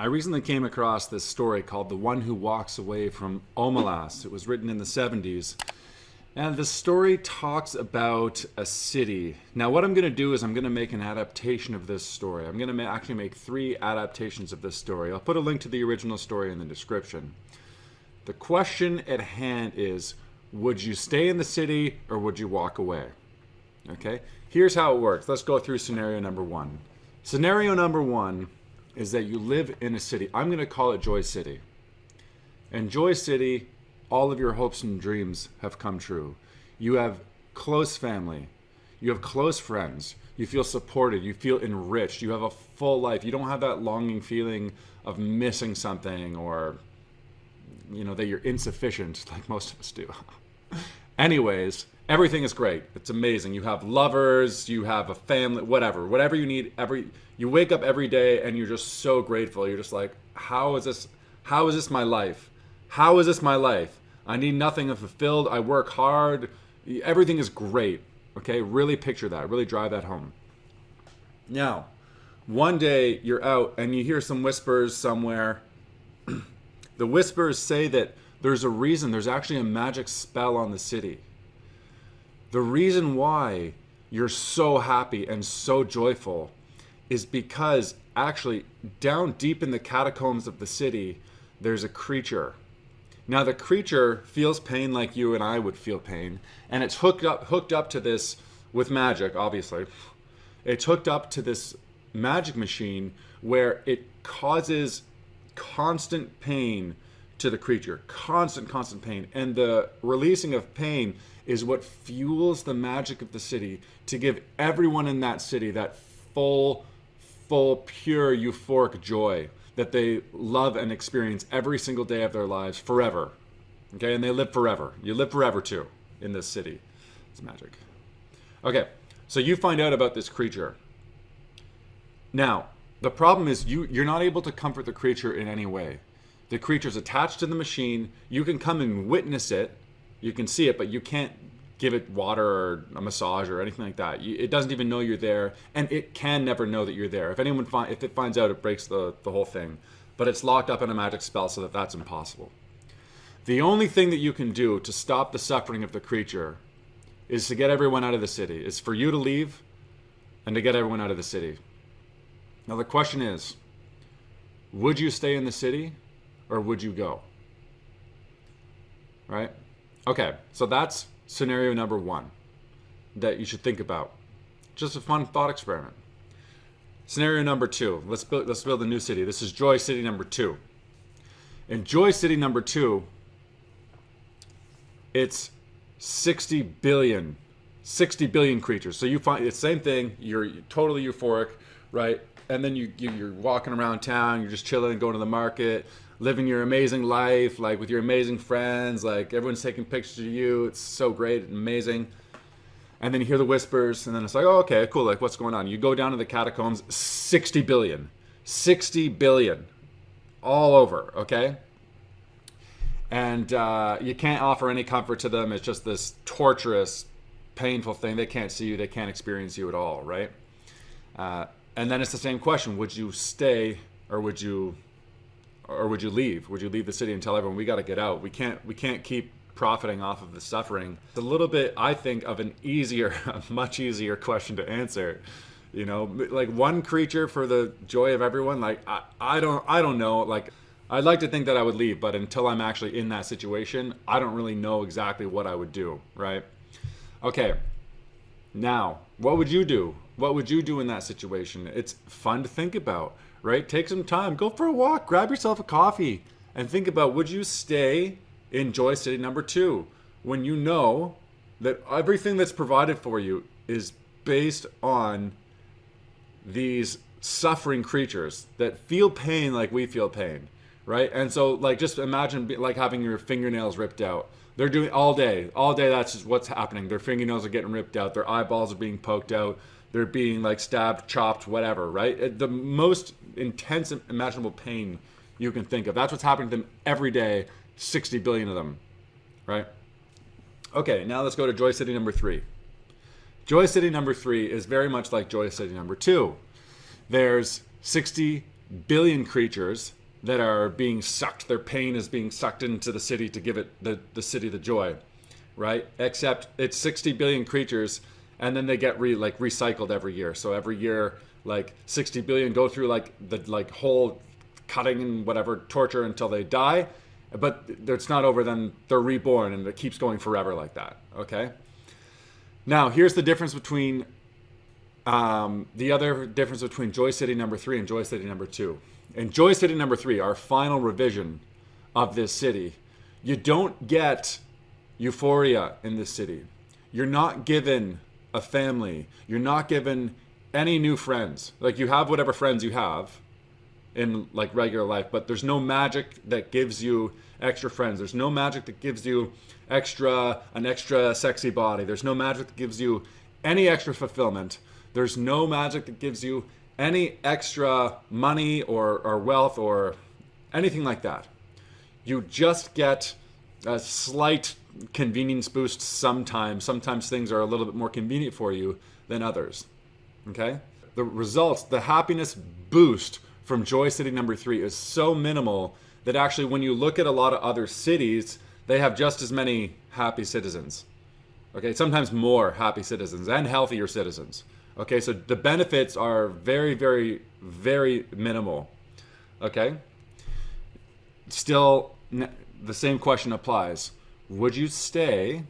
I recently came across this story called The One Who Walks Away from Omelas. It was written in the 70s. And the story talks about a city. Now, what I'm going to do is I'm going to make an adaptation of this story. I'm going to actually make 3 adaptations of this story. I'll put a link to the original story in the description. The question at hand is, would you stay in the city or would you walk away? Okay, here's how it works. Let's go through scenario number 1. Scenario number 1 is that you live in a city. I'm going to call it Joy City. In Joy City, all of your hopes and dreams have come true. You have close family. You have close friends. You feel supported. You feel enriched. You have a full life. You don't have that longing feeling of missing something or, that you're insufficient like most of us do. Anyways, everything is great. It's amazing. You have lovers, you have a family, whatever you need. You wake up every day and you're just so grateful. You're just like, how is this my life? How is this my life? I need nothing. I'm fulfilled. I work hard. Everything is great. Okay? Really picture that. Really drive that home. Now, one day you're out and you hear some whispers somewhere. The whispers say that there's a reason. There's actually a magic spell on the city. The reason why you're so happy and so joyful is because actually down deep in the catacombs of the city, there's a creature. Now the creature feels pain like you and I would feel pain, and it's hooked up to this with magic, obviously. It's hooked up to this magic machine where it causes constant pain to the creature. Constant pain. And the releasing of pain is what fuels the magic of the city to give everyone in that city that full, pure, euphoric joy that they love and experience every single day of their lives forever. Okay, and they live forever. You live forever too in this city. It's magic. Okay, so you find out about this creature. Now, the problem is you're not able to comfort the creature in any way. The creature's attached to the machine. You can come and witness it. You can see it, but you can't give it water or a massage or anything like that. It doesn't even know you're there, and it can never know that you're there. If it finds out, it breaks the whole thing. But it's locked up in a magic spell so that that's impossible. The only thing that you can do to stop the suffering of the creature is to get everyone out of the city. It's for you to leave and to get everyone out of the city. Now the question is, would you stay in the city or would you go? Right? Okay, so that's scenario number 1 that you should think about. Just a fun thought experiment. Scenario number 2. Let's build a new city. This is Joy City number 2. In Joy City number 2, it's 60 billion creatures. So you find it's the same thing. You're totally euphoric, right? And then you're walking around town. You're just chilling, going to the market, living your amazing life, like with your amazing friends, like everyone's taking pictures of you. It's so great and amazing. And then you hear the whispers, and then it's like, oh, okay, cool. Like, what's going on? You go down to the catacombs, 60 billion, all over, okay? And you can't offer any comfort to them. It's just this torturous, painful thing. They can't see you. They can't experience you at all, right? And then it's the same question. Would you stay or would you leave? Would you leave the city and tell everyone we got to get out? We can't keep profiting off of the suffering. It's a little bit, I think, of a much easier question to answer. Like one creature for the joy of everyone. Like I don't know. Like I'd like to think that I would leave, but until I'm actually in that situation, I don't really know exactly what I would do. Right? Okay. Now, what would you do? What would you do in that situation? It's fun to think about. Right? Take some time. Go for a walk. Grab yourself a coffee and think about, would you stay in Joy City number 2 when you know that everything that's provided for you is based on these suffering creatures that feel pain like we feel pain, right? And so like just imagine like having your fingernails ripped out. They're doing all day. That's just what's happening. Their fingernails are getting ripped out. Their eyeballs are being poked out. They're being like stabbed, chopped, whatever, right? The most intense imaginable pain you can think of. That's what's happening to them every day, 60 billion of them, right? Okay, now let's go to Joy City number 3. Joy City number 3 is very much like Joy City number 2. There's 60 billion creatures that are being sucked. Their pain is being sucked into the city to give it the city the joy, right? Except it's 60 billion creatures, and then they get recycled every year. So every year, like 60 billion go through like the whole cutting and whatever torture until they die, but it's not over. Then they're reborn, and it keeps going forever like that. Okay. Now here's the difference between the other difference between Joy City number 3 and Joy City number 2. In Joy City number 3, our final revision of this city, you don't get euphoria in this city. You're not given a family. You're not given any new friends. Like, you have whatever friends you have in like regular life, but there's no magic that gives you extra friends. There's no magic that gives you an extra sexy body. There's no magic that gives you any extra fulfillment. There's no magic that gives you any extra money or wealth or anything like that. You just get a slight convenience boost sometimes. Sometimes things are a little bit more convenient for you than others. Okay? The results, the happiness boost from Joy City number 3 is so minimal that actually when you look at a lot of other cities, they have just as many happy citizens. Okay? Sometimes more happy citizens and healthier citizens. Okay, so the benefits are very, very, very minimal. Okay? Still, the same question applies. Would you stay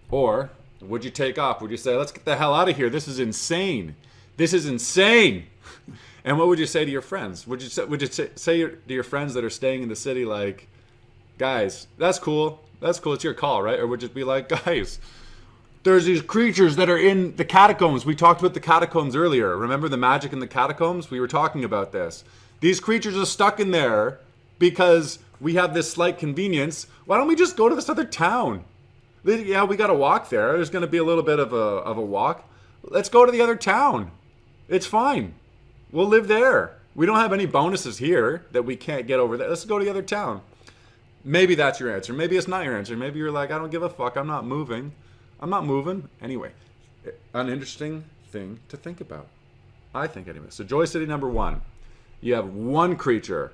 or would you take off? Would you say, let's get the hell out of here? This is insane. This is insane. And what would you say to your friends? Would you say to your friends that are staying in the city, like, guys, that's cool. That's cool. It's your call, right? Or would you be like, guys, there's these creatures that are in the catacombs. We talked about the catacombs earlier. Remember the magic in the catacombs? We were talking about this. These creatures are stuck in there because we have this slight convenience. Why don't we just go to this other town? Yeah, we got to walk there. There's going to be a little bit of a walk. Let's go to the other town. It's fine. We'll live there. We don't have any bonuses here that we can't get over there. Let's go to the other town. Maybe that's your answer. Maybe it's not your answer. Maybe you're like, I don't give a fuck. I'm not moving. Anyway, an interesting thing to think about. I think anyway. So Joy City number 1, you have one creature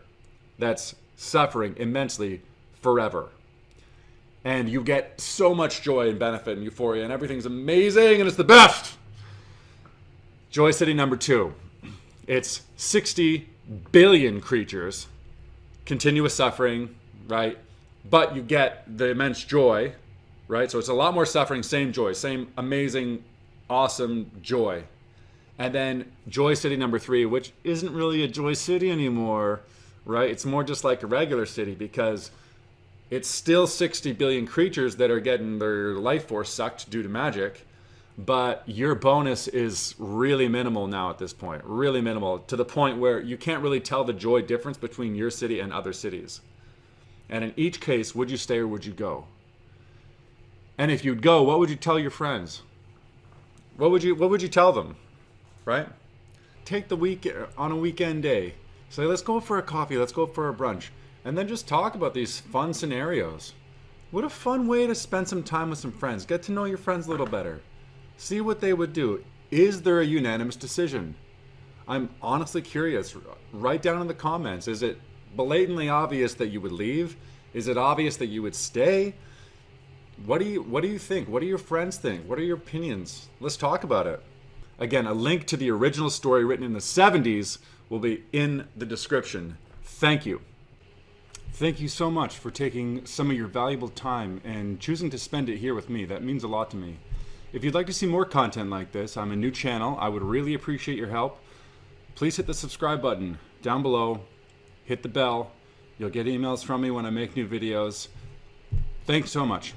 that's suffering immensely forever. And you get so much joy and benefit and euphoria and everything's amazing and it's the best. Joy City number 2, it's 60 billion creatures, continuous suffering, right? But you get the immense joy. Right? So it's a lot more suffering, same joy, same amazing, awesome joy. And then Joy City number 3, which isn't really a Joy City anymore, right? It's more just like a regular city because it's still 60 billion creatures that are getting their life force sucked due to magic, but your bonus is really minimal now at this point, really minimal, to the point where you can't really tell the joy difference between your city and other cities. And in each case, would you stay or would you go? And if you'd go, what would you tell your friends? What would you tell them? Right? Take the week on a weekend day. Say, let's go for a coffee, let's go for a brunch. And then just talk about these fun scenarios. What a fun way to spend some time with some friends. Get to know your friends a little better. See what they would do. Is there a unanimous decision? I'm honestly curious. Write down in the comments. Is it blatantly obvious that you would leave? Is it obvious that you would stay? What do you think? What do your friends think? What are your opinions? Let's talk about it. Again, a link to the original story written in the 70s will be in the description. Thank you. Thank you so much for taking some of your valuable time and choosing to spend it here with me. That means a lot to me. If you'd like to see more content like this, I'm a new channel. I would really appreciate your help. Please hit the subscribe button down below. Hit the bell. You'll get emails from me when I make new videos. Thanks so much.